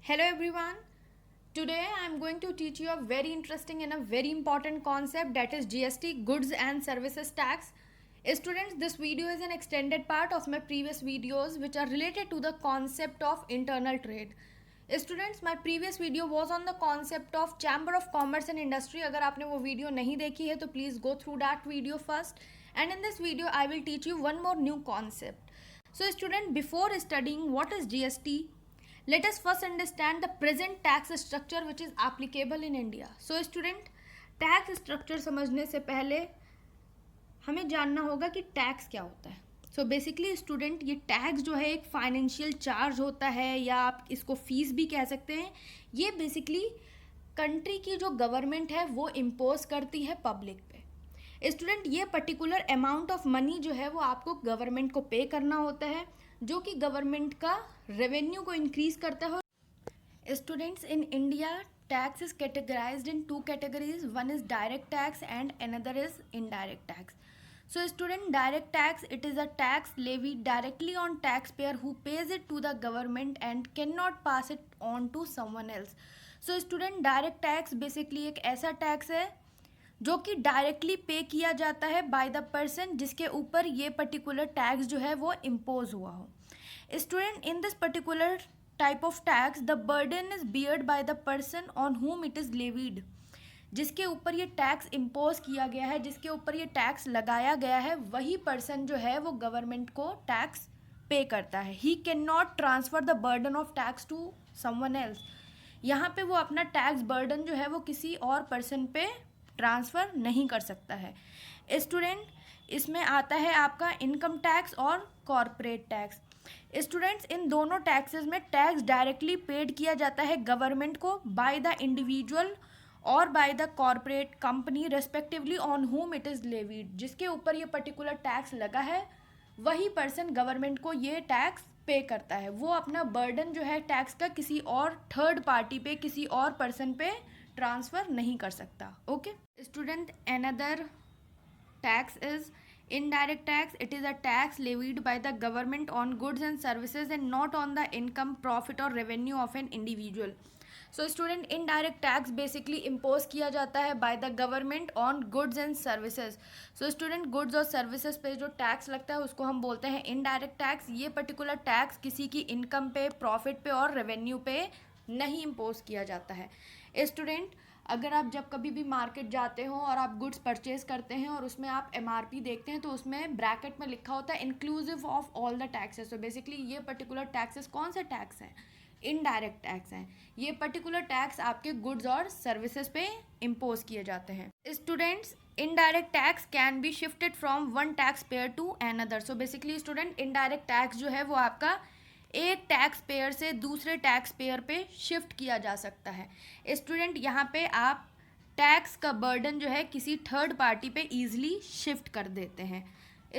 Hello everyone. Today I am going to teach you a very interesting and a very important concept, that is GST, Goods and Services Tax. Students, this video is an extended part of my previous videos which are related to the concept of internal trade. Students, my previous video was on the concept of Chamber of Commerce and Industry. अगर आपने वो video नहीं देखी है तो please go through that video first. And in this video I will teach you one more new concept. So student, before studying what is GST, let us first understand the present tax structure which is applicable in India. So student, tax structure समझने से पहले हमें जानना होगा कि tax क्या होता है. सो बेसिकली स्टूडेंट, ये टैक्स जो है एक फाइनेंशियल चार्ज होता है या आप इसको फीस भी कह सकते हैं. ये बेसिकली कंट्री की जो गवर्नमेंट है वो इम्पोज करती है पब्लिक पे. स्टूडेंट, ये पर्टिकुलर अमाउंट ऑफ मनी जो है वो आपको गवर्नमेंट को पे करना होता है, जो कि गवर्नमेंट का रेवेन्यू को इंक्रीज करता है. Students, in India tax is categorised in two categories. One is direct tax and another is indirect tax. So student, direct tax, it is a tax levied directly on taxpayer who pays it to the government and cannot pass it on to someone else. So student, direct tax basically एक ऐसा tax है जो कि directly pay किया जाता है by the person जिसके ऊपर ये पर्टिकुलर टैक्स जो है वो इम्पोज हुआ हो. Student, in this particular type of tax the burden is beard by the person on whom it is levied. जिसके ऊपर ये टैक्स इम्पोज किया गया है, जिसके ऊपर ये टैक्स लगाया गया है, वही पर्सन जो है वो गवर्नमेंट को टैक्स पे करता है. He can not transfer the burden of tax to someone else. यहाँ पे वो अपना टैक्स बर्डन जो है वो किसी और पर्सन पे ट्रांसफ़र नहीं कर सकता है. स्टूडेंट, इसमें आता है आपका इनकम टैक्स और कॉरपोरेट टैक्स. स्टूडेंट्स, इन दोनों टैक्सेस में टैक्स डायरेक्टली पेड किया जाता है गवर्नमेंट को बाय द इंडिविजुअल और by the corporate company respectively on whom it is levied. जिसके ऊपर ये पर्टिकुलर टैक्स लगा है वही पर्सन गवर्नमेंट को ये टैक्स पे करता है. वो अपना बर्डन जो है टैक्स का किसी और थर्ड पार्टी पे, किसी और पर्सन पे ट्रांसफ़र नहीं कर सकता. Okay student, another tax is indirect tax. It is a tax levied by the government on goods and services and not on the income, profit or revenue of an individual. So student, indirect tax basically impose किया जाता है by the government on goods and services. So student, goods और services पे जो tax लगता है उसको हम बोलते हैं indirect tax. ये पर्टिकुलर टैक्स किसी की इनकम पे, प्रॉफिट पे और रेवेन्यू पे नहीं इम्पोज किया जाता है. स्टूडेंट, अगर आप जब कभी भी मार्केट जाते हो और आप गुड्स परचेज करते हैं और उसमें आप MRP देखते हैं तो उसमें ब्रैकेट में लिखा होता है inclusive of all the taxes. तो बेसिकली ये पर्टिकुलर टैक्सेस कौन से टैक्स हैं? इनडायरेक्ट टैक्स हैं. ये पर्टिकुलर टैक्स आपके गुड्स और सर्विसेज पे इम्पोज किए जाते हैं. Students, indirect tax can be shifted from one tax payer to another. So basically student, indirect tax जो है वो आपका एक टैक्स पेयर से दूसरे टैक्स पेयर पे शिफ्ट किया जा सकता है. स्टूडेंट, यहाँ पे आप टैक्स का बर्डन जो है किसी थर्ड पार्टी पे ईजिली शिफ्ट कर देते हैं.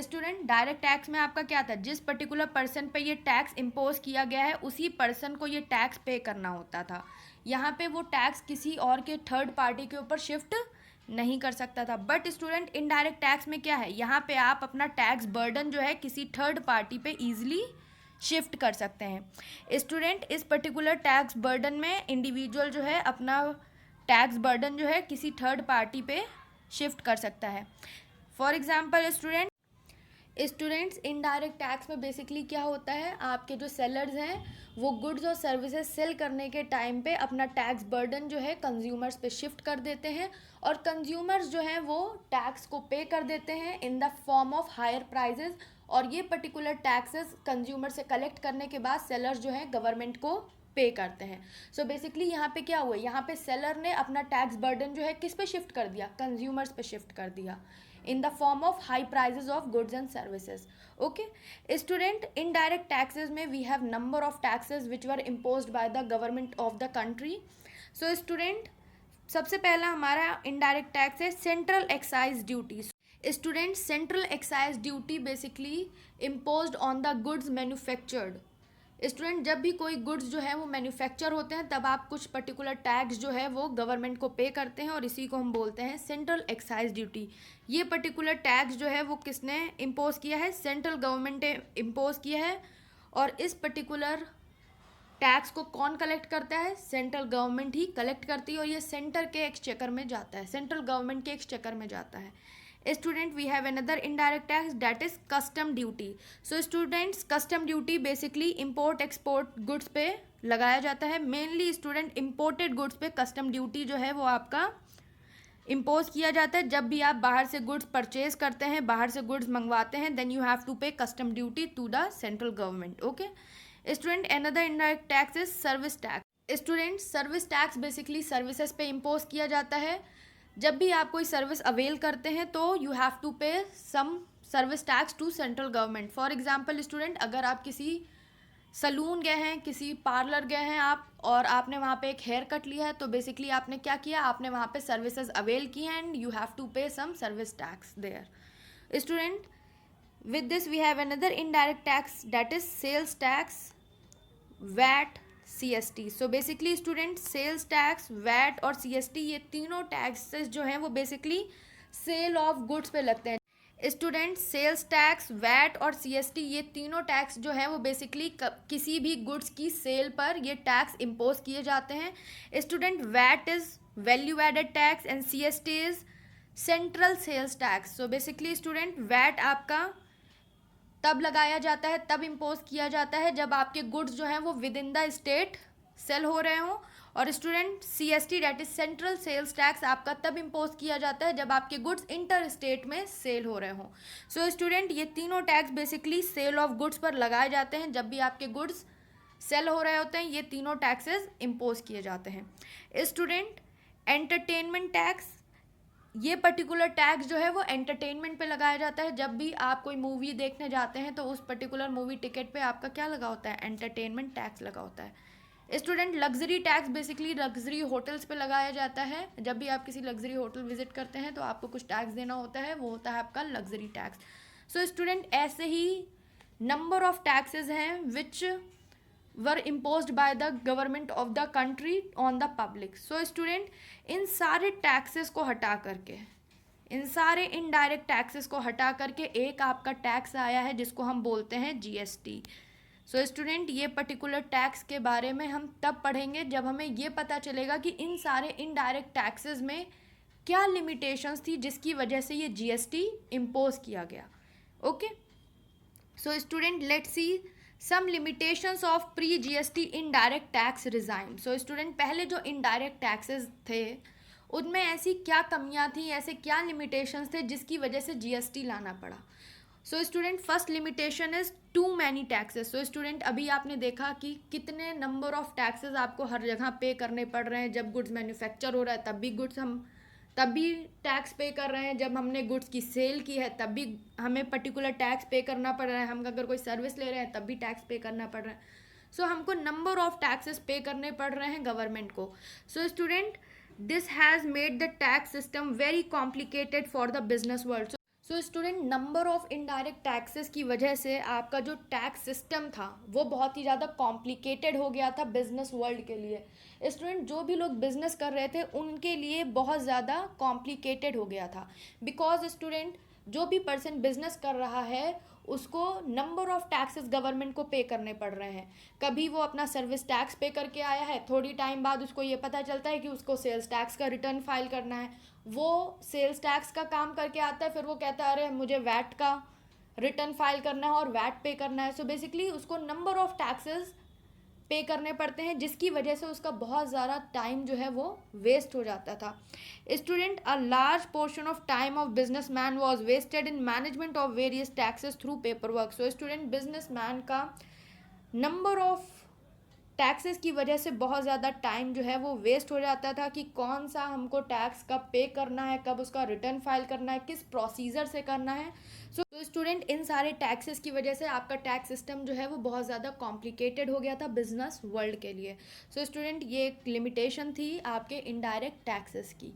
स्टूडेंट, डायरेक्ट टैक्स में आपका क्या था? जिस पर्टिकुलर पर्सन पे ये टैक्स इम्पोज किया गया है उसी पर्सन को ये टैक्स पे करना होता था. यहाँ पे वो टैक्स किसी और के थर्ड पार्टी के ऊपर शिफ्ट नहीं कर सकता था. बट स्टूडेंट, इनडायरेक्ट टैक्स में क्या है? यहाँ पे आप अपना टैक्स बर्डन जो है किसी थर्ड पार्टी पे ईजिली शिफ्ट कर सकते हैं. स्टूडेंट, इस पर्टिकुलर टैक्स बर्डन में इंडिविजुअल जो है अपना टैक्स बर्डन जो है किसी थर्ड पार्टी पे शिफ्ट कर सकता है. For example students, indirect tax में बेसिकली क्या होता है, आपके जो सेलर्स हैं वो गुड्स और सर्विसेज सेल करने के टाइम पे अपना टैक्स बर्डन जो है कंज्यूमर्स पे शिफ्ट कर देते हैं और कंज्यूमर्स जो हैं वो टैक्स को पे कर देते हैं in the form of higher prices. और ये पर्टिकुलर टैक्सेस कंज्यूमर से कलेक्ट करने के बाद सेलर्स जो हैं गवर्नमेंट को पे करते हैं. सो बेसिकली यहाँ पे क्या हुआ, यहाँ पे सेलर ने अपना टैक्स बर्डन जो है किस पे शिफ्ट कर दिया? कंज्यूमर्स पे शिफ्ट कर दिया in the form of high prices of goods and services. Okay student, indirect taxes में we have number of taxes which were imposed by the government of the country. So student, सबसे पहला हमारा indirect tax है central excise duty. Student, central excise duty basically imposed on the goods manufactured. Student, जब भी कोई goods जो है वो मैन्युफैक्चर होते हैं तब आप कुछ पर्टिकुलर टैक्स जो है वो गवर्नमेंट को पे करते हैं और इसी को हम बोलते हैं सेंट्रल एक्साइज ड्यूटी. ये पर्टिकुलर टैक्स जो है वो किसने इम्पोज किया है? सेंट्रल गवर्नमेंट ने इम्पोज किया है. और इस पर्टिकुलर टैक्स को कौन कलेक्ट करता है? सेंट्रल गवर्नमेंट ही कलेक्ट करती है और ये सेंटर के एक्सचेकर में जाता है, सेंट्रल गवर्नमेंट के एक्सचेकर में जाता है. Student, we have another indirect tax that is custom duty. So students, custom duty basically import export goods पे लगाया जाता है. मेनली स्टूडेंट इम्पोर्टेड गुड्स पे कस्टम ड्यूटी जो है वो आपका इम्पोज किया जाता है. जब भी आप बाहर से गुड्स परचेज करते हैं, बाहर से गुड्स मंगवाते हैं, then you have to pay custom duty to the central government. Okay student, another indirect tax is service tax. Student, service tax basically services पे इम्पोज किया जाता है. जब भी आप कोई सर्विस अवेल करते हैं तो you have to pay some service tax to central government. For example student, अगर आप किसी सलून गए हैं, किसी पार्लर गए हैं आप, और आपने वहाँ पे एक हेयर कट लिया है, तो बेसिकली आपने क्या किया, आपने वहाँ पे सर्विसेज अवेल की हैं and you have to pay some service tax there. Student, with this we have another indirect tax that is sales tax, VAT, CST. so basically student, sales tax, VAT और CST ये तीनों taxes जो हैं वो basically sale of goods पे लगते हैं. Student, sales tax, VAT और CST ये तीनों टैक्स जो है वो बेसिकली किसी भी गुड्स की सेल पर ये टैक्स इम्पोज किए जाते हैं. Student, VAT is value added tax and CST is central sales tax. So basically student, VAT आपका तब लगाया जाता है, तब इम्पोज किया जाता है जब आपके गुड्स जो हैं वो within the state sale हो रहे हों. और student, CST that is central sales tax आपका तब इम्पोज किया जाता है जब आपके गुड्स इंटर स्टेट में सेल हो रहे हों. सो स्टूडेंट, ये तीनों tax basically sale of goods पर लगाए जाते हैं. जब भी आपके गुड्स सेल हो रहे होते हैं ये तीनों टैक्सेस इम्पोज किए जाते हैं. स्टूडेंट, एंटरटेनमेंट टैक्स, ये पर्टिकुलर टैक्स जो है वो एंटरटेनमेंट पे लगाया जाता है. जब भी आप कोई मूवी देखने जाते हैं तो उस पर्टिकुलर मूवी टिकट पे आपका क्या लगा होता है, एंटरटेनमेंट टैक्स लगा होता है. Student, luxury tax basically luxury hotels पे लगाया जाता है. जब भी आप किसी लग्जरी होटल विजिट करते हैं तो आपको कुछ टैक्स देना होता है, वो होता है आपका लग्जरी टैक्स. सो स्टूडेंट, ऐसे ही नंबर ऑफ टैक्सेस हैं which were imposed by the government of the country on the public. So student, इन सारे टैक्सेस को हटा करके, इन सारे इनडायरेक्ट टैक्सेस को हटा करके एक आपका टैक्स आया है जिसको हम बोलते हैं GST. सो स्टूडेंट, ये पर्टिकुलर टैक्स के बारे में हम तब पढ़ेंगे जब हमें ये पता चलेगा कि इन सारे इनडायरेक्ट टैक्सेस में क्या लिमिटेशंस थी जिसकी वजह से ये GST इम्पोज किया गया. Okay, so student, let's see some limitations of pre GST indirect tax regime. So student, पहले जो इनडायरेक्ट टैक्सेस थे उनमें ऐसी क्या कमियां थी, ऐसे क्या लिमिटेशंस थे जिसकी वजह से GST लाना पड़ा. So student, first limitation is too many taxes. So student, अभी आपने देखा कि कितने नंबर ऑफ टैक्सेस आपको हर जगह पे करने पड़ रहे हैं. जब गुड्स मैन्युफैक्चर हो रहा है तब भी टैक्स पे कर रहे हैं. जब हमने गुड्स की सेल की है तब भी हमें पर्टिकुलर टैक्स पे करना पड़ रहा है. हम अगर कोई सर्विस ले रहे हैं तब भी टैक्स पे करना पड़ रहा है. सो हमको नंबर ऑफ टैक्सेस पे करने पड़ रहे हैं गवर्नमेंट को. So student, this has made the tax system very complicated for the business world. So student, number of indirect taxes की वजह से आपका जो टैक्स सिस्टम था वो बहुत ही ज़्यादा कॉम्प्लिकेटेड हो गया था बिजनेस वर्ल्ड के लिए. स्टूडेंट, जो भी लोग बिजनेस कर रहे थे उनके लिए बहुत ज़्यादा कॉम्प्लिकेटेड हो गया था. बिकॉज स्टूडेंट, जो भी पर्सन बिजनेस कर रहा है उसको नंबर ऑफ टैक्सेस गवर्नमेंट को पे करने पड़ रहे हैं. कभी वो अपना सर्विस टैक्स पे करके आया है, थोड़ी टाइम बाद उसको ये पता चलता है कि उसको सेल्स टैक्स का रिटर्न फाइल करना है. वो सेल्स टैक्स का काम करके आता है, फिर वो कहता है अरे मुझे वैट का रिटर्न फाइल करना है और वैट पे करना है. सो बेसिकली उसको नंबर ऑफ टैक्सेस पे करने पड़ते हैं जिसकी वजह से उसका बहुत ज़्यादा टाइम जो है वो वेस्ट हो जाता था. Student, a large portion of time of business man was wasted in management of various taxes through paper work. So student, business man का नंबर ऑफ टैक्सेस की वजह से बहुत ज़्यादा टाइम जो है वो वेस्ट हो जाता था कि कौन सा हमको टैक्स कब पे करना है, कब उसका रिटर्न फाइल करना है, किस प्रोसीजर से करना है. सो स्टूडेंट, इन सारे टैक्सेस की वजह से आपका टैक्स सिस्टम जो है वो बहुत ज़्यादा कॉम्प्लिकेटेड हो गया था बिजनेस वर्ल्ड के लिए. सो स्टूडेंट, ये एक लिमिटेशन थी आपके इनडायरेक्ट टैक्सेस की.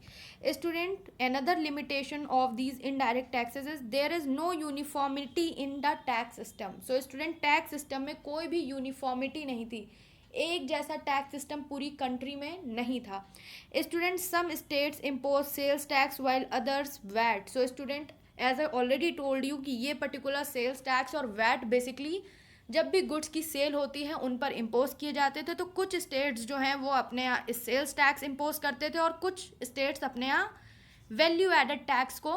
Student, another limitation of these indirect taxes is there is no uniformity in the tax system. So student, tax system में कोई भी यूनिफॉर्मिटी नहीं थी, एक जैसा टैक्स सिस्टम पूरी कंट्री में नहीं था. Student, some states impose sales tax while others VAT. So student, as I already told you कि ये पर्टिकुलर सेल्स टैक्स और वैट बेसिकली जब भी गुड्स की सेल होती है उन पर इम्पोज किए जाते थे। तो कुछ स्टेट्स जो हैं वो अपने यहाँ सेल्स टैक्स इम्पोज करते थे और कुछ स्टेट्स अपने यहाँ वैल्यू एडेड टैक्स को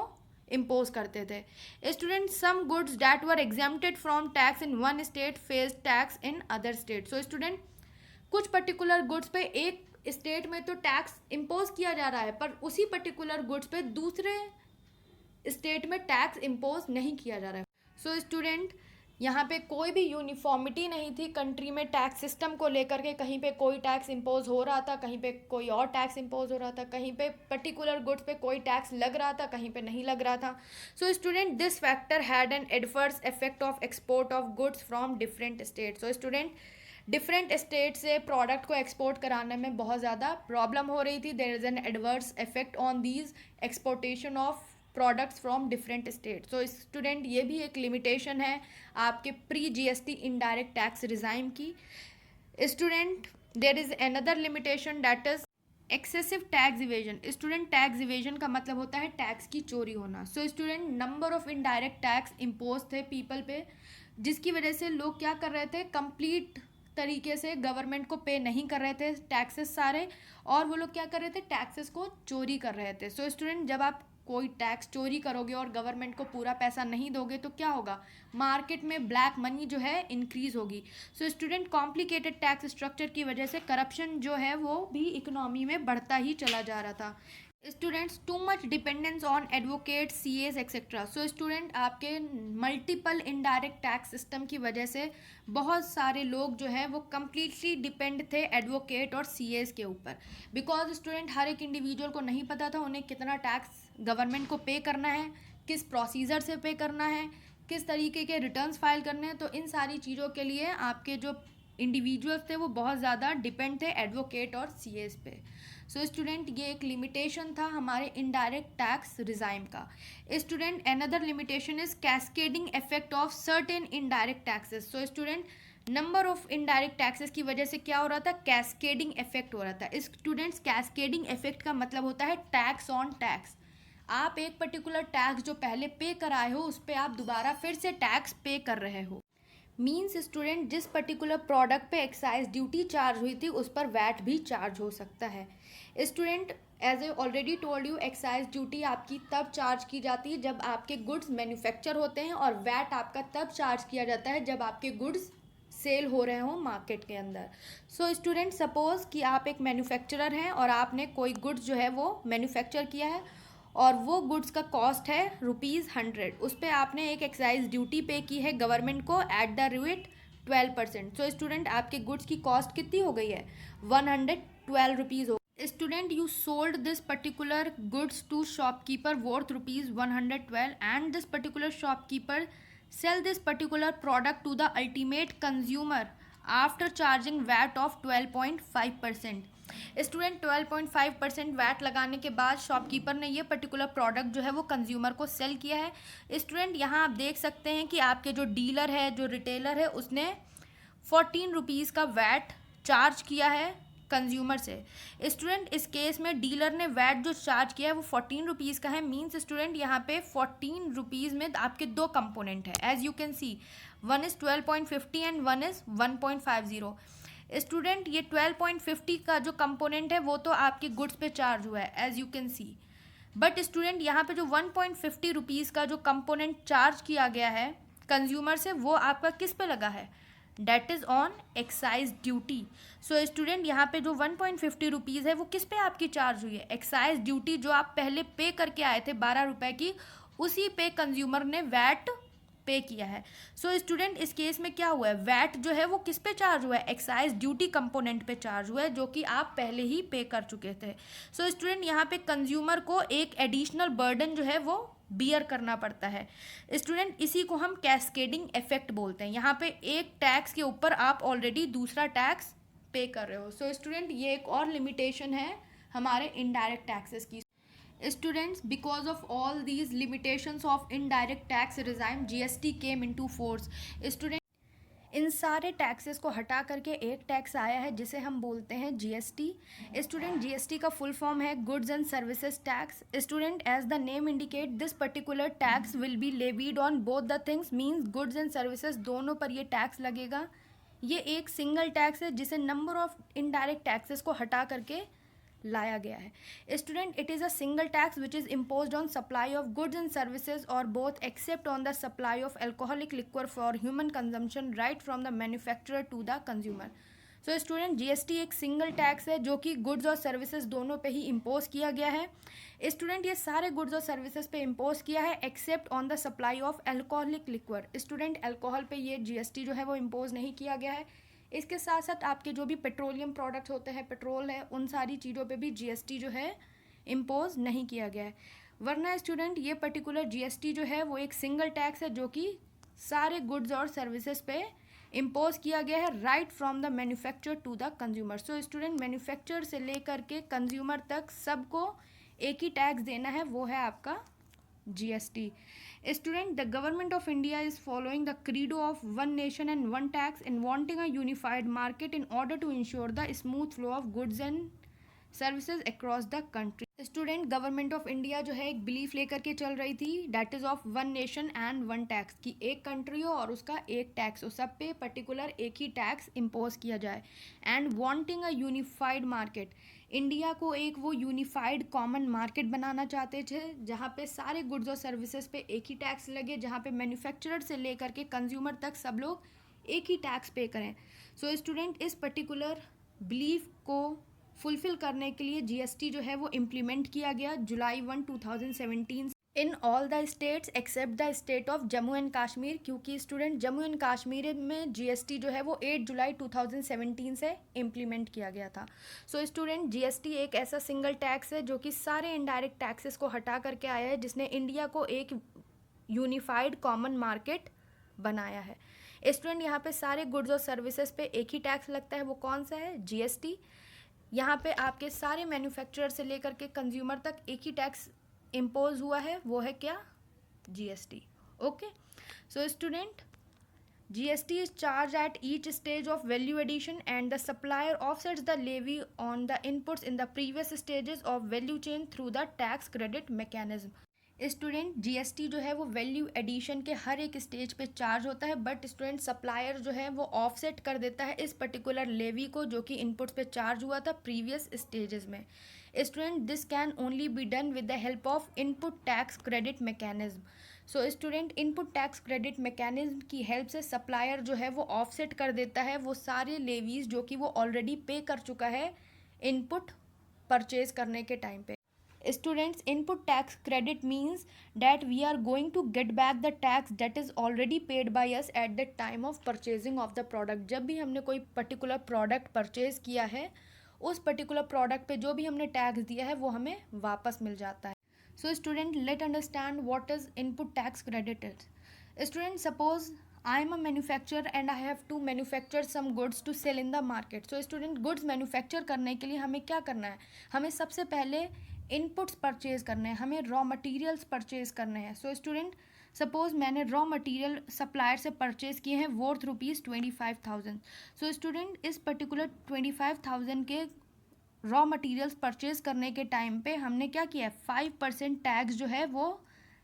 इम्पोज करते थे। Student, some goods that were exempted from tax in one state face tax in other state. So student, कुछ पर्टिकुलर गुड्स पे एक स्टेट में तो टैक्स इम्पोज किया जा रहा है, पर उसी पर्टिकुलर गुड्स पे दूसरे स्टेट में टैक्स इम्पोज नहीं किया जा रहा है। सो स्टूडेंट, यहाँ पे कोई भी यूनिफॉर्मिटी नहीं थी कंट्री में टैक्स सिस्टम को लेकर के। कहीं पे कोई टैक्स इम्पोज हो रहा था, कहीं पे कोई और टैक्स इम्पोज हो रहा था, कहीं पे पर्टिकुलर गुड्स पे कोई टैक्स लग रहा था, कहीं पे नहीं लग रहा था। So student, this factor had an adverse effect of export of goods from different state. So student, different state से प्रोडक्ट को एक्सपोर्ट कराने में बहुत ज़्यादा प्रॉब्लम हो रही थी। There is an adverse effect on these exportation of products from different state. So student, ये भी एक लिमिटेशन है आपके pre GST indirect tax regime की। Student, there is another limitation that is excessive tax evasion. Student, tax evasion का मतलब होता है टैक्स की चोरी होना। So student, number of indirect tax impose थे पीपल पे, जिसकी वजह से लोग क्या कर रहे थे, कंप्लीट तरीके से गवर्नमेंट को पे नहीं कर रहे थे टैक्सेस सारे, और वो लोग क्या कर रहे थे, टैक्सेस को चोरी कर रहे थे। सो स्टूडेंट, जब आप कोई टैक्स चोरी करोगे और गवर्नमेंट को पूरा पैसा नहीं दोगे तो क्या होगा, मार्केट में ब्लैक मनी जो है इंक्रीज होगी। So student, complicated tax structure की वजह से करप्शन जो है वो भी इकोनॉमी में बढ़ता ही चला जा रहा था। Students, too much dependence on advocate, CS etcetera. So student, आपके मल्टीपल इनडायरेक्ट टैक्स सिस्टम की वजह से बहुत सारे लोग जो है वो कम्प्लीटली डिपेंड थे एडवोकेट और सीएस के ऊपर। बिकॉज स्टूडेंट, हर एक इंडिविजुअल को नहीं पता था उन्हें कितना टैक्स गवर्नमेंट को पे करना है, किस प्रोसीजर से पे करना है, किस तरीके के रिटर्न्स फाइल करने हैं। तो इन सारी चीज़ों के लिए आपके जो इंडिविजुअल्स थे वो बहुत ज़्यादा डिपेंड थे एडवोकेट और सीएस पे। सो स्टूडेंट, ये एक लिमिटेशन था हमारे इनडायरेक्ट टैक्स रिजाइम का। Student, another limitation is cascading effect of certain indirect taxes. So student, number of indirect taxes की वजह से क्या हो रहा था, कैस्केडिंग इफेक्ट हो रहा था। स्टूडेंट्स, कैस्केडिंग इफेक्ट का मतलब होता है टैक्स ऑन टैक्स। आप एक पर्टिकुलर टैक्स जो पहले पे कराए हो उस पर आप दोबारा फिर से टैक्स पे कर रहे हो। मीन्स स्टूडेंट, जिस पर्टिकुलर प्रोडक्ट पे एक्साइज ड्यूटी चार्ज हुई थी उस पर वैट भी चार्ज हो सकता है। Student, as A already told you, excise duty आपकी तब चार्ज की जाती है जब आपके गुड्स मैन्युफैक्चर होते हैं, और वैट आपका तब चार्ज किया जाता है जब आपके गुड्स सेल हो रहे हों मार्केट के अंदर। सो स्टूडेंट, सपोज कि आप एक मैन्युफैक्चरर हैं और आपने कोई गुड्स जो है वो मैन्युफैक्चर किया है और वो गुड्स का कॉस्ट है ₹100, उस पर आपने एक एक्साइज ड्यूटी पे की है गवर्नमेंट को at the rate 12%। So student, आपके गुड्स की कॉस्ट कितनी हो गई है, ₹112 हो। Student, you sold this particular goods to shopkeeper worth ₹112 and this particular shopkeeper sell this particular product to the ultimate consumer after charging VAT of 12.5%। Student, 12.5% VAT लगाने के बाद शॉपकीपर ने ये पर्टिकुलर प्रोडक्ट जो है वो कंज्यूमर को cell किया है। स्टूडेंट, यहाँ आप देख सकते हैं कि आपके जो डीलर है, जो रिटेलर है, उसने ₹14 का वैट चार्ज किया है कंज्यूमर से। स्टूडेंट, इस केस में डीलर ने वैट जो चार्ज किया है वो ₹14 का है। मीन्स स्टूडेंट, यहाँ पे ₹14 में आपके दो कंपोनेंट है, as you can see, one is 12.50 and one is 1.50। Student, ये 12.50 का जो कंपोनेंट है वो तो आपके गुड्स पे चार्ज हुआ है, as you can see. But student, यहाँ पे जो ₹1.50 का जो कंपोनेंट चार्ज किया गया है कंज्यूमर से, वो आपका किस पे लगा है, that is on excise duty. So student, यहाँ पे जो ₹1.50 है वो किस पे आपकी चार्ज हुई है, एक्साइज ड्यूटी जो आप पहले पे करके आए थे ₹12 की, उसी पे कंज्यूमर ने वैट पे किया है। सो स्टूडेंट, इस केस में क्या हुआ है, वैट जो है वो किस पे चार्ज हुआ है, एक्साइज ड्यूटी कंपोनेंट पे चार्ज हुआ है, जो कि आप पहले ही पे कर चुके थे। सो स्टूडेंट, यहाँ पे कंज्यूमर को एक एडिशनल बर्डन जो है वो बियर करना पड़ता है। स्टूडेंट, इसी को हम कैस्केडिंग इफेक्ट बोलते हैं। यहाँ पे एक टैक्स के ऊपर आप ऑलरेडी दूसरा टैक्स पे कर रहे हो। सो स्टूडेंट, ये एक और लिमिटेशन है हमारे इनडायरेक्ट टैक्सेस की। Students, because of all these limitations of indirect tax regime, GST came into force. Students, इन सारे टैक्सेस को हटा करके एक टैक्स आया है जिसे हम बोलते हैं जीएसटी। स्टूडेंट, जीएसटी का फुल फॉर्म है goods and services tax. Student, as the name indicate this particular tax will be levied on both the things, means goods and services दोनों पर ये टैक्स लगेगा। ये एक सिंगल टैक्स है जिसे नंबर ऑफ इनडायरेक्ट टैक्सेस को हटा करके लाया गया है। Student, it is a single tax which is imposed on supply of goods and services और both except on the supply of alcoholic liquor for human consumption right from the manufacturer to the consumer. So student, GST एक single tax है जो कि goods और services दोनों पे ही impose किया गया है। स्टूडेंट, ये सारे गुड्स और सर्विसेज पे इम्पोज किया है accept on the supply of alcoholic liquor. Student, alcohol पे ये जीएसटी जो है वो इम्पोज नहीं किया गया है। इसके साथ साथ आपके जो भी पेट्रोलियम प्रोडक्ट होते हैं, पेट्रोल है, उन सारी चीज़ों पे भी जीएसटी जो है इम्पोज नहीं किया गया है। वरना स्टूडेंट, ये पर्टिकुलर जीएसटी जो है वो एक सिंगल टैक्स है जो कि सारे गुड्स और सर्विसेज पे इम्पोज किया गया है right from the manufacture to the consumer. So student, manufacture से लेकर के कंज्यूमर तक सबको एक ही टैक्स देना है, वो है आपका GST. Student, the government of India is following the credo of one nation and one tax in wanting a unified market in order to ensure the smooth flow of goods and services across the country. Student, government of India जो है एक belief लेकर के चल रही थी, that is of one nation and one tax, कि एक कंट्री हो और उसका एक टैक्स हो, सब पे पर्टिकुलर एक ही टैक्स इम्पोज किया जाए। And wanting a unified market, India को एक वो यूनिफाइड कॉमन मार्केट बनाना चाहते थे जहाँ पे सारे गुड्स और सर्विसेज पे एक ही टैक्स लगे, जहाँ पे मैन्युफैक्चरर से लेकर के कंज्यूमर तक सब लोग एक ही टैक्स पे करें। सो स्टूडेंट, इस पर्टिकुलर बिलीफ को फुलफिल करने के लिए जीएसटी जो है वो इम्प्लीमेंट किया गया जुलाई 1, 2017 in all the states except the state of Jammu and Kashmir, क्योंकि स्टूडेंट जम्मू एंड कश्मीर में जीएसटी जो है वो 8 जुलाई 2017 से इम्प्लीमेंट किया गया था। सो स्टूडेंट, जीएसटी एक ऐसा सिंगल टैक्स है जो कि सारे इनडायरेक्ट टैक्सेस को हटा करके आया है, जिसने इंडिया को एक यूनिफाइड कॉमन मार्केट बनाया है। स्टूडेंट, यहाँ पे सारे गुड्स और सर्विसेज पे एक ही टैक्स लगता है, वो कौन सा है? जीएसटी। यहाँ पे आपके सारे मैन्युफैक्चरर से लेकर के कंज्यूमर तक एक ही टैक्स इम्पोज हुआ है, वो है क्या? GST. Okay, so student, GST is charged at each stage of value addition and the supplier offsets the levy on the inputs in the previous stages of value chain through the tax credit mechanism. Student, GST जो है वो value addition के हर एक stage पे charge होता है, but student supplier जो है वो ऑफसेट कर देता है इस पर्टिकुलर लेवी को जो कि इनपुट्स पे चार्ज हुआ था प्रीवियस स्टेजेस में। Student, this can only be done with the help of input tax credit mechanism. So student, input tax credit mechanism की हेल्प से सप्लायर जो है वो ऑफसेट कर देता है वो सारे लेवीज जो कि वो ऑलरेडी पे कर चुका है इनपुट परचेज करने के टाइम पे। Students, input tax credit means that we are going to get back the tax that is already paid by us at the time of purchasing of the product. जब भी हमने कोई particular product purchase किया है, उस particular product पे जो भी हमने टैक्स दिया है वो हमें वापस मिल जाता है। So student, let understand what is input tax credit is. Student, suppose I am a manufacturer and I have to manufacture some goods to sell in the market. So student, goods manufacture करने के लिए हमें क्या करना है? हमें सबसे पहले इनपुट्स परचेज करने हैं, हमें रॉ मटेरियल्स परचेज करने हैं। सो स्टूडेंट, सपोज मैंने रॉ मटेरियल सप्लायर से परचेज किए हैं वर्थ ₹25,000। सो स्टूडेंट, इस पर्टिकुलर 25,000 के रॉ मटेरियल्स परचेज करने के टाइम पे हमने क्या किया है? 5% टैक्स जो है वो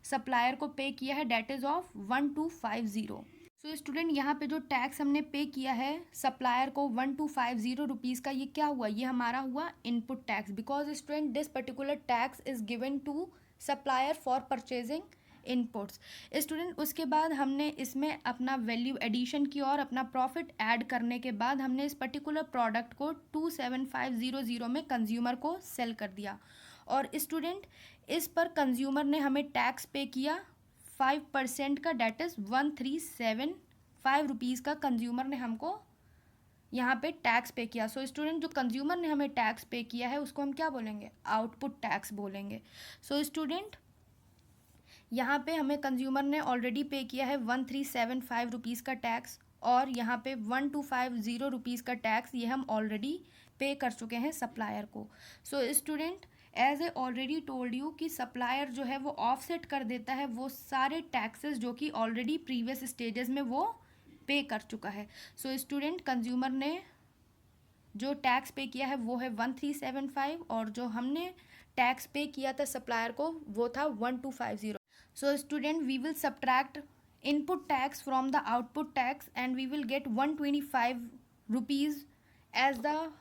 सप्लायर को पे किया है, that is of 1250। So student, यहाँ पे जो टैक्स हमने पे किया है सप्लायर को 1250 रुपीज़ का, ये क्या हुआ? ये हमारा हुआ input tax, because student this particular tax is given to supplier for purchasing inputs. Student, उसके बाद हमने इसमें अपना वैल्यू एडिशन की और अपना प्रॉफिट ऐड करने के बाद हमने इस पर्टिकुलर प्रोडक्ट को 27500 में कंज्यूमर को सेल कर दिया। और स्टूडेंट, इस पर कंज्यूमर ने हमें टैक्स पे किया 5% का, डेट इज़ 1375 रुपीज़ का कंज्यूमर ने हमको यहाँ पे टैक्स पे किया। सो स्टूडेंट, जो कंज्यूमर ने हमें टैक्स पे किया है उसको हम क्या बोलेंगे? आउटपुट टैक्स बोलेंगे। सो स्टूडेंट, यहाँ पे हमें कंज्यूमर ने ऑलरेडी पे किया है 1375 रुपीज़ का टैक्स, और यहाँ पे 1250 रुपीज़ का टैक्स ये हम ऑलरेडी पे कर चुके हैं सप्लायर को। So student, as A already told you कि सप्लायर जो है वो ऑफसेट कर देता है वो सारे टैक्सेस जो कि ऑलरेडी प्रीवियस स्टेजेस में वो पे कर चुका है। सो स्टूडेंट कंज्यूमर ने जो टैक्स पे किया है वो है 1375 और जो हमने टैक्स पे किया था सप्लायर को वो था 1250। So student we will subtract input tax from the output tax and we will get 125 rupees as the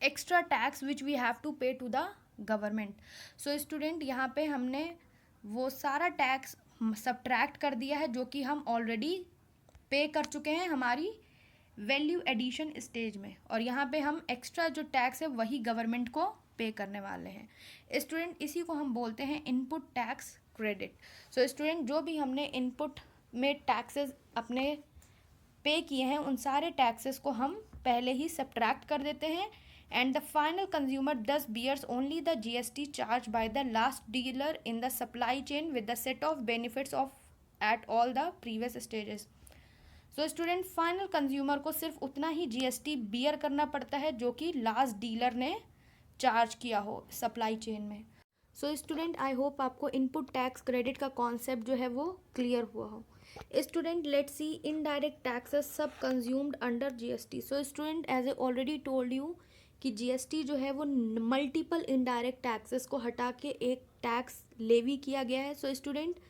extra tax which we have to pay to the government. So student यहाँ पे हमने वो सारा tax subtract कर दिया है जो कि हम ऑलरेडी पे कर चुके हैं हमारी वैल्यू एडिशन स्टेज में, और यहाँ पे हम एक्स्ट्रा जो टैक्स है वही गवर्नमेंट को पे करने वाले हैं। स्टूडेंट इसी को हम बोलते हैं input tax credit. So student जो भी हमने इनपुट में टैक्सेस अपने पे किए हैं उन सारे टैक्सेस को हम पहले ही सब्ट्रैक्ट कर देते हैं and the final consumer thus bears only the GST charge by the last dealer in the supply chain with the set off benefits of at all the previous stages. So student final consumer को सिर्फ उतना ही GST beer करना पड़ता है जो कि last dealer ने charge किया हो सप्लाई चेन में। सो स्टूडेंट आई होप आपको इनपुट टैक्स क्रेडिट का कॉन्सेप्ट जो है वो क्लियर हुआ हो। Student let's see indirect taxes subsumed under GST। So student as A already told you कि GST जो है वो मल्टीपल इनडायरेक्ट टैक्सेस को हटा के एक टैक्स लेवी किया गया है। सो स्टूडेंट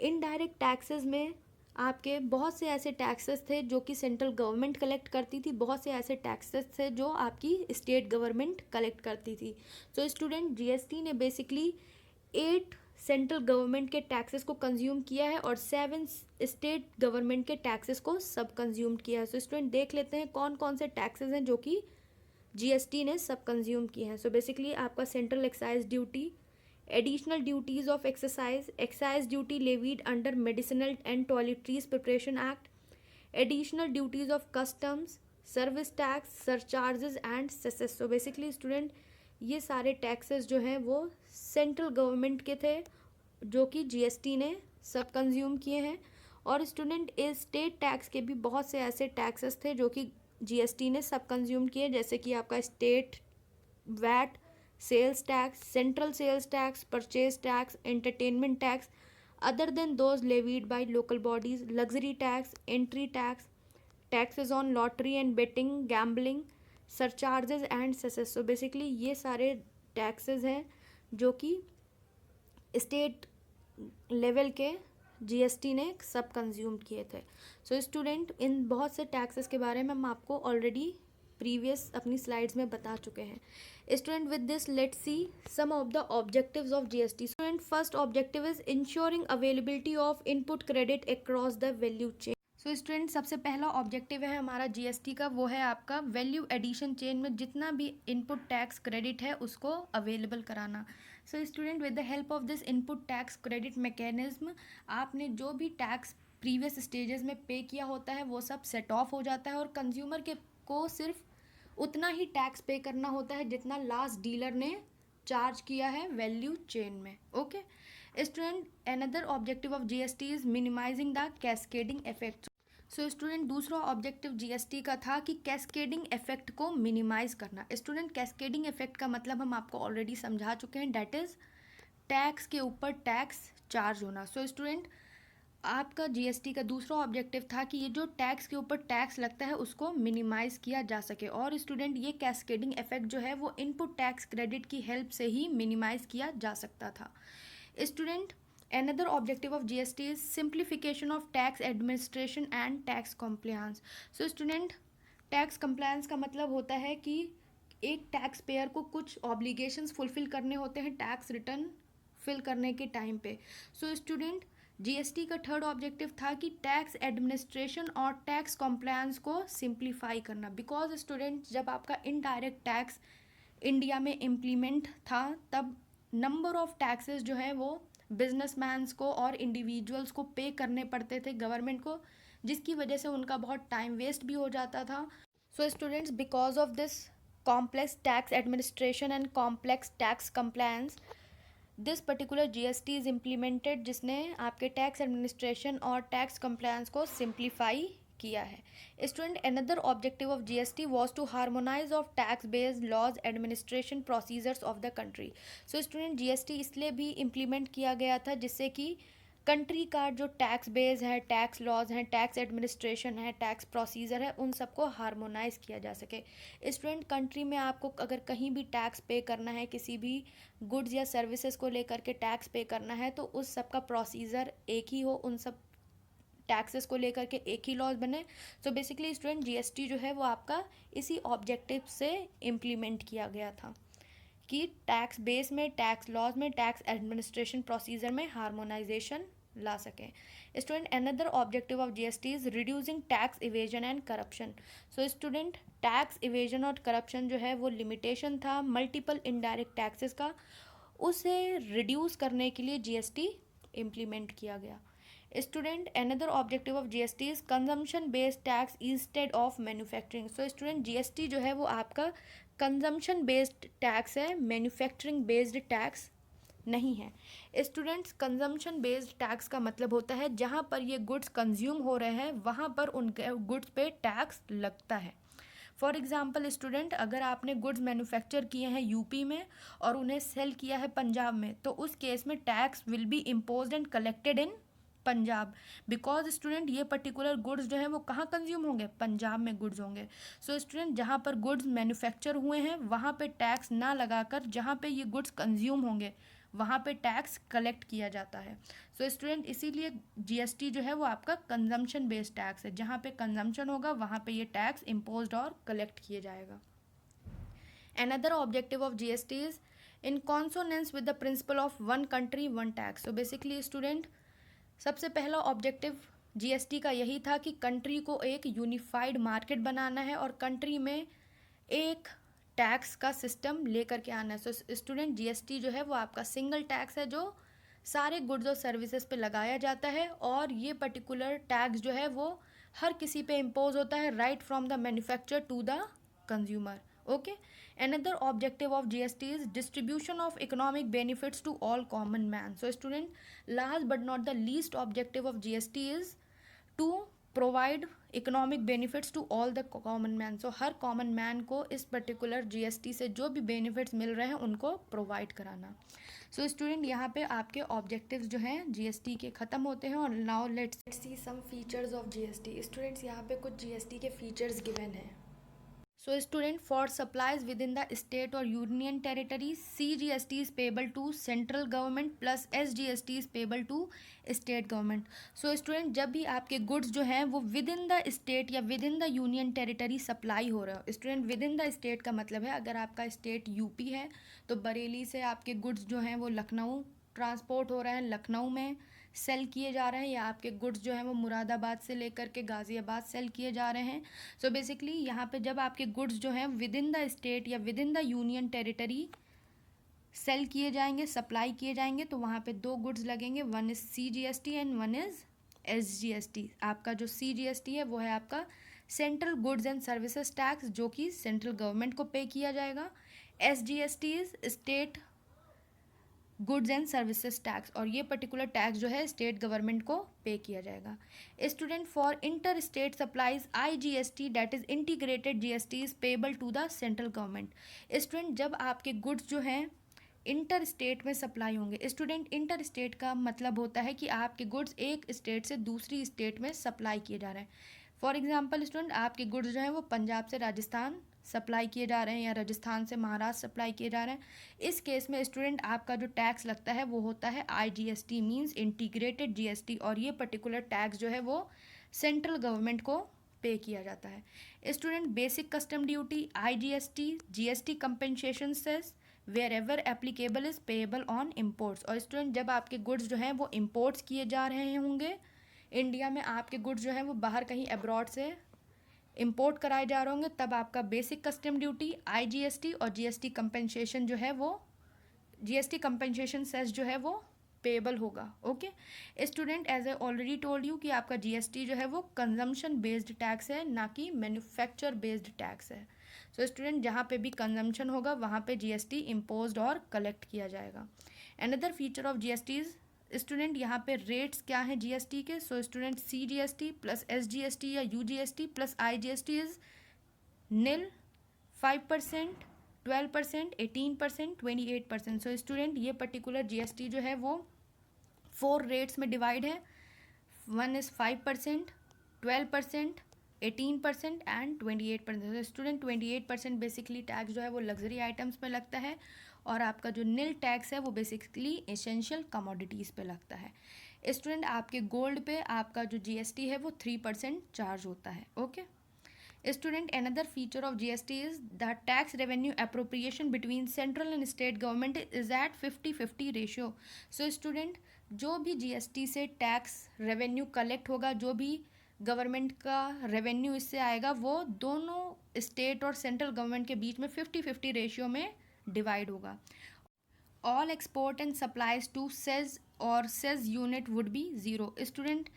इनडायरेक्ट टैक्सेस में आपके बहुत से ऐसे टैक्सेस थे जो कि सेंट्रल गवर्नमेंट कलेक्ट करती थी, बहुत से ऐसे टैक्सेस थे जो आपकी स्टेट गवर्नमेंट कलेक्ट करती थी। सो स्टूडेंट GST ने बेसिकली 8 सेंट्रल गवर्नमेंट के टैक्सेस को कंज्यूम किया है और 7 स्टेट गवर्नमेंट के टैक्सेस को सब कंज्यूम किया है। सो स्टूडेंट देख लेते हैं कौन कौन से टैक्सेस हैं जो कि GST ने सब कंज्यूम किए हैं। सो बेसिकली आपका central excise duty, additional duties of excise duty levied under Medicinal and Toiletries Preparation Act, additional duties of customs, service tax, surcharges and cesses। So basically student ये सारे taxes जो हैं वो central government के थे जो कि GST ने सब कंज्यूम किए हैं। और स्टूडेंट इस स्टेट टैक्स के भी बहुत से ऐसे टैक्सेस थे जो कि GST ने सब कंज्यूम किए, जैसे कि आपका state VAT, sales tax, central sales tax, purchase tax, entertainment tax other than those levied by local bodies, luxury tax, entry tax, taxes on lottery and betting, gambling, surcharges and cesses. So basically ये सारे taxes हैं जो कि state level के GST ने सब consume किए थे। सो स्टूडेंट इन बहुत से टैक्सेस के बारे में हम आपको ऑलरेडी प्रीवियस अपनी स्लाइड्स में बता चुके हैं। Student with this let's see some of the objectives of GST। Student first objective is insuring availability of input credit across the value chain. So student सबसे पहला ऑब्जेक्टिव है हमारा GST का, वो है आपका वैल्यू एडिशन चेन में जितना भी इनपुट टैक्स क्रेडिट है उसको अवेलेबल कराना। So student with the help of this input tax credit mechanism आपने जो भी टैक्स प्रीवियस स्टेजेस में पे किया होता है वो सब सेट ऑफ हो जाता है और कंज्यूमर के को सिर्फ उतना ही टैक्स पे करना होता है जितना लास्ट डीलर ने चार्ज किया है वैल्यू चेन में। Okay student another objective of GST is minimising the cascading effect. So student दूसरा ऑब्जेक्टिव GST का था कि कैस्केडिंग इफेक्ट को मिनिमाइज करना। स्टूडेंट कैस्केडिंग इफेक्ट का मतलब हम आपको ऑलरेडी समझा चुके हैं, डैट इज टैक्स के ऊपर टैक्स चार्ज होना। सो स्टूडेंट आपका GST का दूसरा ऑब्जेक्टिव था कि ये जो टैक्स के ऊपर टैक्स लगता है उसको मिनिमाइज किया जा सके, और स्टूडेंट ये कैस्केडिंग इफेक्ट जो है वो इनपुट टैक्स क्रेडिट की हेल्प से ही मिनिमाइज किया जा सकता था। Student another objective of GST is simplification of tax administration and tax compliance. So student tax compliance का मतलब होता है कि एक टैक्स पेयर को कुछ ऑब्लिगेशंस फुलफिल करने होते हैं टैक्स रिटर्न फिल करने के टाइम पे। सो स्टूडेंट GST का थर्ड ऑब्जेक्टिव था कि टैक्स एडमिनिस्ट्रेशन और टैक्स कॉम्प्लायंस को सिंप्लीफाई करना, बिकॉज स्टूडेंट जब आपका इनडायरेक्ट टैक्स इंडिया में इम्प्लीमेंट था तब नंबर ऑफ टैक्सेस जो है वो बिजनेसमैन्स को और इंडिविजुअल्स को पे करने पड़ते थे गवर्नमेंट को, जिसकी वजह से उनका बहुत टाइम वेस्ट भी हो जाता था। So students because of this complex tax administration and complex tax compliance this particular GST is implemented, जिसने आपके टैक्स एडमिनिस्ट्रेशन और टैक्स कंप्लायंस को सिंप्लीफाई किया है। Student another objective of GST was to harmonise of tax based laws administration procedures of the country. So student GST इसलिए भी implement किया गया था जिससे कि कंट्री का जो टैक्स बेस है, टैक्स लॉज हैं, टैक्स एडमिनिस्ट्रेशन है, टैक्स प्रोसीजर है, उन सबको हार्मोनाइज किया जा सके। स्टूडेंट, कंट्री में आपको अगर कहीं भी टैक्स पे करना है, किसी भी गुड्स या सर्विसेज को लेकर के टैक्स पे करना है, तो उस सब का प्रोसीजर एक ही हो, उन सब टैक्सेस को लेकर के एक ही लॉज बने। सो बेसिकली स्टूडेंट, जीएसटी जो है वो आपका इसी ऑब्जेक्टिव से इम्प्लीमेंट किया गया था कि टैक्स बेस में, टैक्स लॉज में, टैक्स एडमिनिस्ट्रेशन प्रोसीजर में हार्मोनाइजेशन ला सकें। Student, another objective of GST is reducing tax evasion and corruption. So student, tax evasion और करप्शन जो है वो लिमिटेशन था मल्टीपल इनडायरेक्ट टैक्सेस का, उसे रिड्यूस करने के लिए जीएसटी इम्प्लीमेंट किया गया। Student, another objective of GST is consumption based tax instead of manufacturing. So student, GST जो है वो आपका कंजम्पशन बेस्ड टैक्स है, मैन्युफैक्चरिंग बेस्ड टैक्स नहीं है। स्टूडेंट्स, कंजम्पशन बेस्ड टैक्स का मतलब होता है जहाँ पर ये गुड्स कंज्यूम हो रहे हैं वहाँ पर उनके गुड्स पे टैक्स लगता है। फॉर एग्जाम्पल स्टूडेंट, अगर आपने गुड्स मैन्युफैक्चर किए हैं यूपी में और उन्हें सेल किया है पंजाब में, तो उस केस में tax will B imposed and collected in Punjab, because student ये पर्टिकुलर गुड्स जो है वो कहाँ कंज्यूम होंगे, पंजाब में गुड्स होंगे। सो स्टूडेंट, जहाँ पर गुड्स मैन्युफैक्चर हुए हैं वहाँ पे टैक्स ना लगाकर जहाँ पे ये गुड्स कंज्यूम होंगे वहाँ पे टैक्स कलेक्ट किया जाता है। सो स्टूडेंट, इसीलिए जीएसटी जो है वो आपका कंजम्पशन बेस्ड टैक्स है, जहाँ पे कंजम्पशन होगा वहाँ पे ये टैक्स इम्पोज्ड और कलेक्ट किया जाएगा। Another objective of GST is in consonance with the principle of one country one tax. So basically student, सबसे पहला ऑब्जेक्टिव जीएसटी का यही था कि कंट्री को एक यूनिफाइड मार्केट बनाना है और कंट्री में एक टैक्स का सिस्टम लेकर के आना है। सो स्टूडेंट, जीएसटी जो है वो आपका सिंगल टैक्स है जो सारे गुड्स और सर्विसेज पे लगाया जाता है, और ये पर्टिकुलर टैक्स जो है वो हर किसी पे इम्पोज होता है, right from the manufacture to the consumer. Okay, another objective of GST is distribution of economic benefits to all common man. So student, last but not the least objective of GST is to provide economic benefits to all the common man. So her common man को इस particular GST से जो भी benefits मिल रहे हैं उनको provide कराना। So student, यहाँ पे आपके objectives जो हैं GST के ख़त्म होते हैं, और now let's see some features of GST. Students, यहाँ पे कुछ GST के features given हैं। So student, for supplies within the state or union territory, CGST is payable to central government plus SGST is payable to state government. So student, जब भी आपके goods जो हैं वो within the state या within the union territory supply हो रहा है। student, within the state का मतलब है अगर आपका state यूपी है तो बरेली से आपके goods जो हैं वो लखनऊ ट्रांसपोर्ट हो रहे हैं, लखनऊ में सेल किए जा रहे हैं, या आपके गुड्स जो हैं वो मुरादाबाद से लेकर के गाज़ियाबाद सेल किए जा रहे हैं। सो बेसिकली यहाँ पे जब आपके गुड्स जो हैं विद इन द स्टेट या within the union territory sale किए जाएंगे, सप्लाई किए जाएंगे, तो वहाँ पे दो गुड्स लगेंगे, one is CGST and one is SGST। आपका जो CGST है वो है आपका central goods and services tax, जो कि सेंट्रल गवर्नमेंट को पे किया जाएगा। SGST is state goods and services tax, और ये पर्टिकुलर टैक्स जो है स्टेट गवर्नमेंट को पे किया जाएगा। Student, for inter state supplies IGST that is integrated GST is payable to the central government. Student, जब आपके गुड्स जो हैं इंटर स्टेट में सप्लाई होंगे, स्टूडेंट इंटर स्टेट का मतलब होता है कि आपके गुड्स एक स्टेट से दूसरी स्टेट में सप्लाई किए जा रहे हैं। फॉर एग्जांपल स्टूडेंट, आपके गुड्स जो हैं वो पंजाब से राजस्थान सप्लाई किए जा रहे हैं या राजस्थान से महाराष्ट्र सप्लाई किए जा रहे हैं। इस केस में स्टूडेंट आपका जो टैक्स लगता है वो होता है IGST मींस इंटीग्रेटेड GST, और ये पर्टिकुलर टैक्स जो है वो सेंट्रल गवर्नमेंट को पे किया जाता है। Student, basic custom duty IGST, GST compensation cess wherever applicable is payable on imports. और स्टूडेंट, जब आपके गुड्स जो हैं वो इम्पोर्ट्स किए जा रहे होंगे इंडिया में, आपके गुड्स जो हैं वो बाहर कहीं अब्रॉड से इंपोर्ट कराए जा रहे होंगे, तब आपका बेसिक कस्टम ड्यूटी IGST और GST कंपेंसेशन जो है वो GST कंपेंसेशन सेस जो है वो पेबल होगा। Okay student, as I already told you कि आपका GST जो है वो कंजम्पशन बेस्ड टैक्स है, ना कि मैन्युफैक्चर बेस्ड टैक्स है। सो स्टूडेंट, जहाँ पे भी कंजम्पशन होगा वहाँ पे GST इम्पोज्ड और कलेक्ट किया जाएगा। Another feature of GST is student, यहाँ पे रेट्स क्या हैं GST के। So student, CGST plus SGST या UGST plus IGST is nil, 5%, 12%, 18%, 28%। So student, ये पर्टिकुलर GST जो है वो फोर रेट्स में डिवाइड है. One is 5%, 12%, 18% and 28%. Student 28% basically tax जो है वो लग्जरी आइटम्स पे लगता है, और आपका जो नील टैक्स है वो बेसिकली एसेंशियल कमोडिटीज़ पे लगता है. स्टूडेंट आपके गोल्ड पे आपका जो जीएसटी है वो 3% चार्ज होता है. Okay student, another feature of GST is the tax revenue appropriation between central and state government is at 50-50 ratio. So student, जो भी GST से टैक्स रेवेन्यू कलेक्ट होगा, जो भी गवर्नमेंट का रेवेन्यू इससे आएगा, वो दोनों स्टेट और सेंट्रल गवर्नमेंट के बीच में 50-50 रेशियो में डिवाइड होगा. All export and supplies to SEZ or SEZ unit would be zero. Student,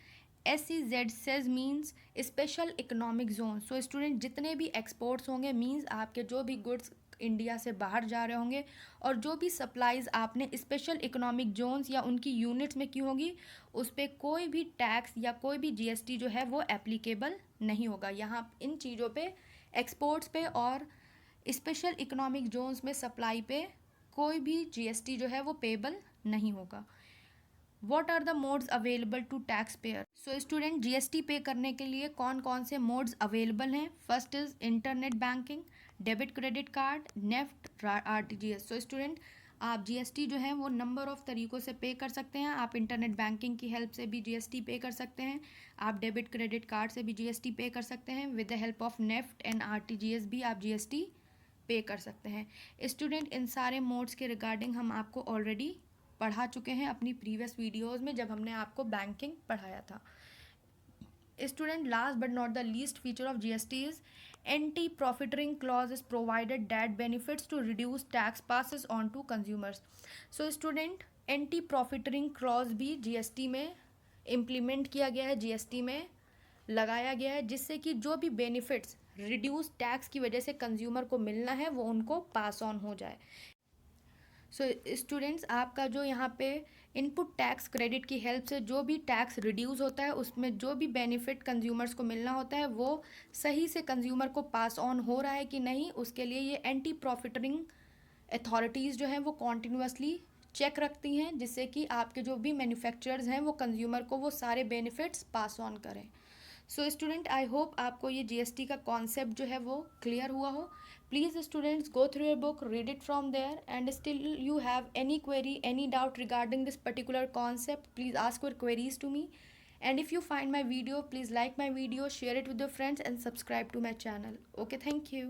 SEZ SEZ means special economic zone. So student, जितने भी एक्सपोर्ट्स होंगे मीन्स आपके जो भी गुड्स इंडिया से बाहर जा रहे होंगे, और जो भी सप्लाईज आपने स्पेशल इकोनॉमिक जोन्स या उनकी यूनिट्स में की होगी, उस पर कोई भी टैक्स या कोई भी जीएसटी जो है वो एप्लीकेबल नहीं होगा. यहाँ इन चीज़ों पे, एक्सपोर्ट्स पे और स्पेशल इकोनॉमिक जोन्स में सप्लाई पे कोई भी जीएसटी जो है वो पेबल नहीं होगा. What are the modes available to tax payer. So student, GST पे करने के लिए कौन कौन से मोड्स अवेलेबल हैं. First is internet banking, debit credit card, NEFT, RTGS. So student, आप जीएसटी जो है वो नंबर ऑफ तरीक़ों से पे कर सकते हैं. आप इंटरनेट बैंकिंग की हेल्प से भी जीएसटी पे कर सकते हैं. आप डेबिट क्रेडिट कार्ड से भी जीएसटी पे कर सकते हैं. With the help of NEFT and RTGS भी आप जीएसटी पे कर सकते हैं. स्टूडेंट, इन सारे मोड्स के रिगार्डिंग हम आपको ऑलरेडी पढ़ा चुके हैं अपनी प्रीवियस वीडियोस में, जब हमने आपको बैंकिंग पढ़ाया था. Student, last but not the least feature of GST is anti profiteering clause is provided that benefits to reduce tax passes on to consumers. So student, anti profiteering clause भी GST में implement किया गया है, GST में लगाया गया है, जिससे कि जो भी बेनिफिट्स रिड्यूस टैक्स की वजह से कंज्यूमर को मिलना है वो उनको पास ऑन हो जाए. सो स्टूडेंट्स, आपका जो यहाँ पे इनपुट टैक्स क्रेडिट की हेल्प से जो भी टैक्स रिड्यूस होता है, उसमें जो भी बेनिफिट कंज्यूमर्स को मिलना होता है वो सही से कंज्यूमर को पास ऑन हो रहा है कि नहीं, उसके लिए ये एंटी प्रॉफिटरिंग अथॉरिटीज़ जो हैं वो कॉन्टिन्यूसली चेक रखती हैं, जिससे कि आपके जो भी मैन्युफैक्चरर्स हैं वो कंज्यूमर को वो सारे बेनिफिट्स पास ऑन करें. सो स्टूडेंट, आई होप आपको ये जीएसटी का कॉन्सेप्ट जो है वो क्लियर हुआ हो. Please students, go through your book, read it from there, and still you have any query, any doubt regarding this particular concept, please ask your queries to me. And if you find my video, please like my video, share it with your friends, and subscribe to my channel. Okay, thank you.